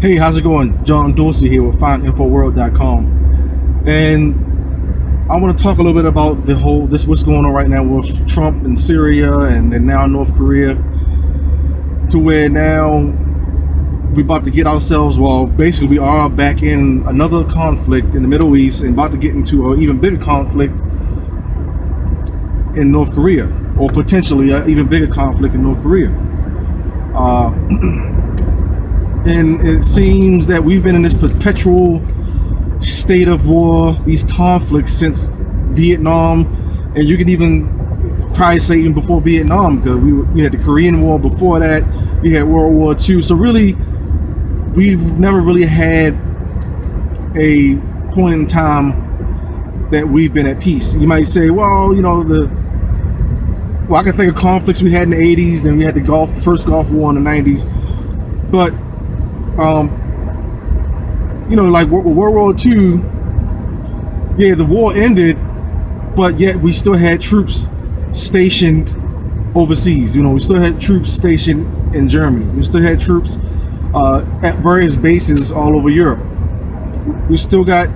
Hey, how's it going? John Dorsey here with FindInfoWorld.com, and I want to talk a little bit about what's going on right now with Trump and Syria, and then now North Korea, to where now we're about to get ourselves. Well, basically, we are back in another conflict in the Middle East, and about to get into an even bigger conflict in North Korea, or potentially an even bigger conflict in North Korea. And it seems that we've been in this perpetual state of war, these conflicts since Vietnam, and you can even probably say even before Vietnam, because we had the Korean War before that, we had World War II. So really, we've never really had a point in time that we've been at peace. You might say, well, I can think of conflicts we had in the 80s, then we had the first Gulf War in the 90s, but like World War II, yeah, the war ended, but yet we still had troops stationed overseas. We still had troops stationed in Germany. We still had troops at various bases all over Europe. We still got,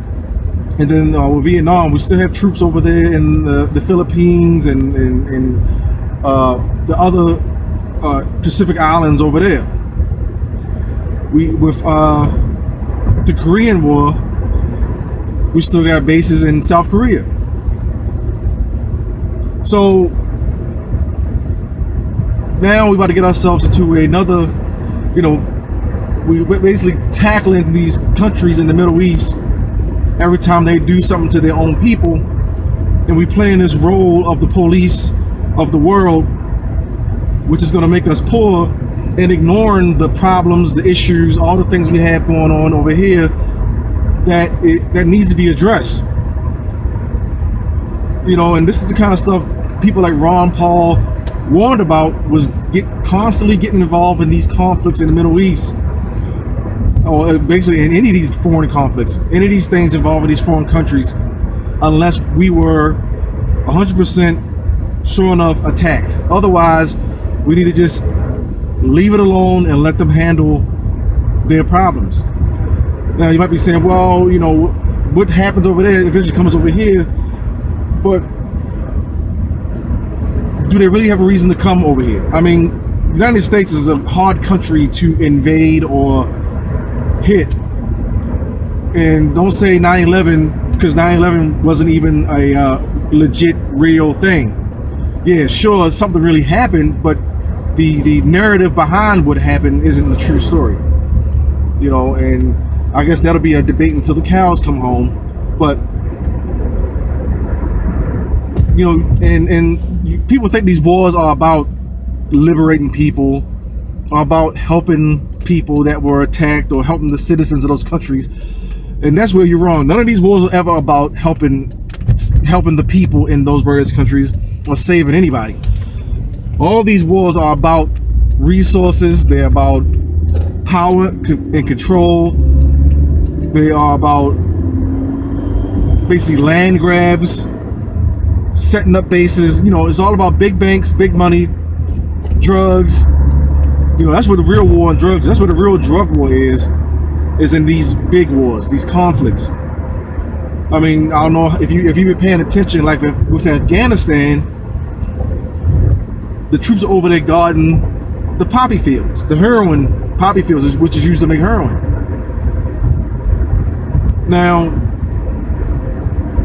and then with Vietnam, we still have troops over there in the Philippines and the other Pacific islands over there. With the Korean War, we still got bases in South Korea. So now we're about to get ourselves into another, we're basically tackling these countries in the Middle East every time they do something to their own people, and we playing this role of the police of the world, which is going to make us poor, and ignoring the problems, the issues, all the things we have going on over here that needs to be addressed. And this is the kind of stuff people like Ron Paul warned about, was constantly getting involved in these conflicts in the Middle East, or basically in any of these foreign conflicts, any of these things involving these foreign countries, unless we were 100% sure enough attacked. Otherwise, we need to just leave it alone and let them handle their problems. Now, you might be saying, well, what happens over there eventually comes over here, but do they really have a reason to come over here? I mean, the United States is a hard country to invade or hit. And don't say 9/11, because 9/11 wasn't even a legit, real thing. Yeah, sure, something really happened, but the narrative behind what happened isn't the true story. And I guess that'll be a debate until the cows come home. But and people think these wars are about liberating people, or about helping people that were attacked, or helping the citizens of those countries. And that's where you're wrong. None of these wars are ever about helping the people in those various countries, or saving anybody. All these wars are about resources. They're about power and control. They are about basically land grabs, setting up bases. It's all about big banks, big money, drugs. That's where the real war on drugs, that's where the real drug war is in these big wars, these conflicts. I mean, I don't know if you've been paying attention, like with Afghanistan, the troops are over there guarding the poppy fields, the heroin poppy fields, which is used to make heroin. Now,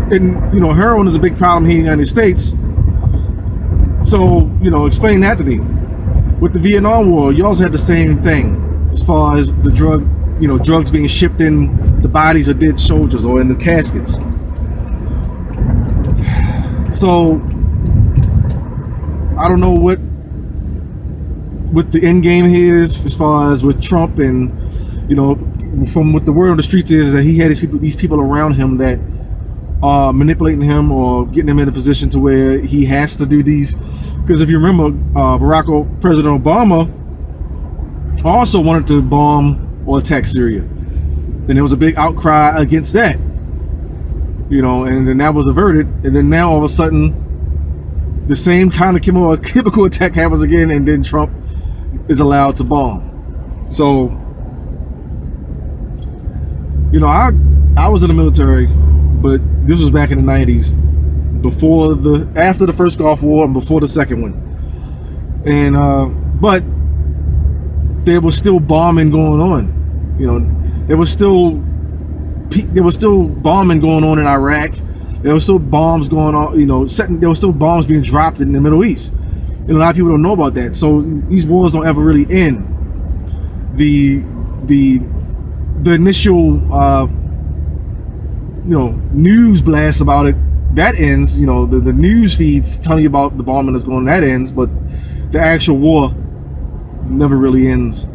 and heroin is a big problem here in the United States. So, explain that to me. With the Vietnam War, you also had the same thing as far as the drugs being shipped in the bodies of dead soldiers or in the caskets. So I don't know what the end game here is, as far as with Trump, and from what the word on the streets is that he had these people around him that are manipulating him or getting him in a position to where he has to do these. Because if you remember, President Obama also wanted to bomb or attack Syria, and there was a big outcry against that. And then that was averted, and then now all of a sudden the same kind of chemical attack happens again, and then Trump is allowed to bomb. So You know, I was in the military, but this was back in the 90s, after the first Gulf War and before the second one. And but there was still bombing going on. You know, there was still bombing going on in Iraq. There was still bombs going on. You know, there was still bombs being dropped in the Middle East. And a lot of people don't know about that. So these wars don't ever really end. The initial news blast about it, that ends. You know, the news feeds telling you about the bombing that's going on, that ends, but the actual war never really ends.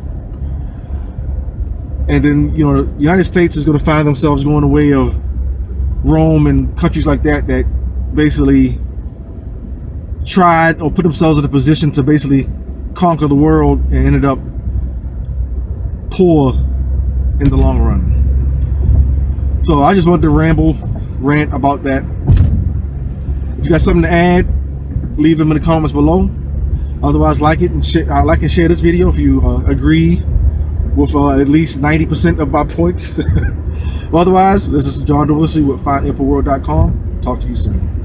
And then, you know, the United States is going to find themselves going the way of Rome and countries like that basically tried or put themselves in a position to basically conquer the world and ended up poor in the long run. So I just wanted to rant about that. If you got something to add, leave them in the comments below. Otherwise, like and share this video if you agree with at least 90% of my points. Otherwise, this is John Dorsey with FindInfoWorld.com. Talk to you soon.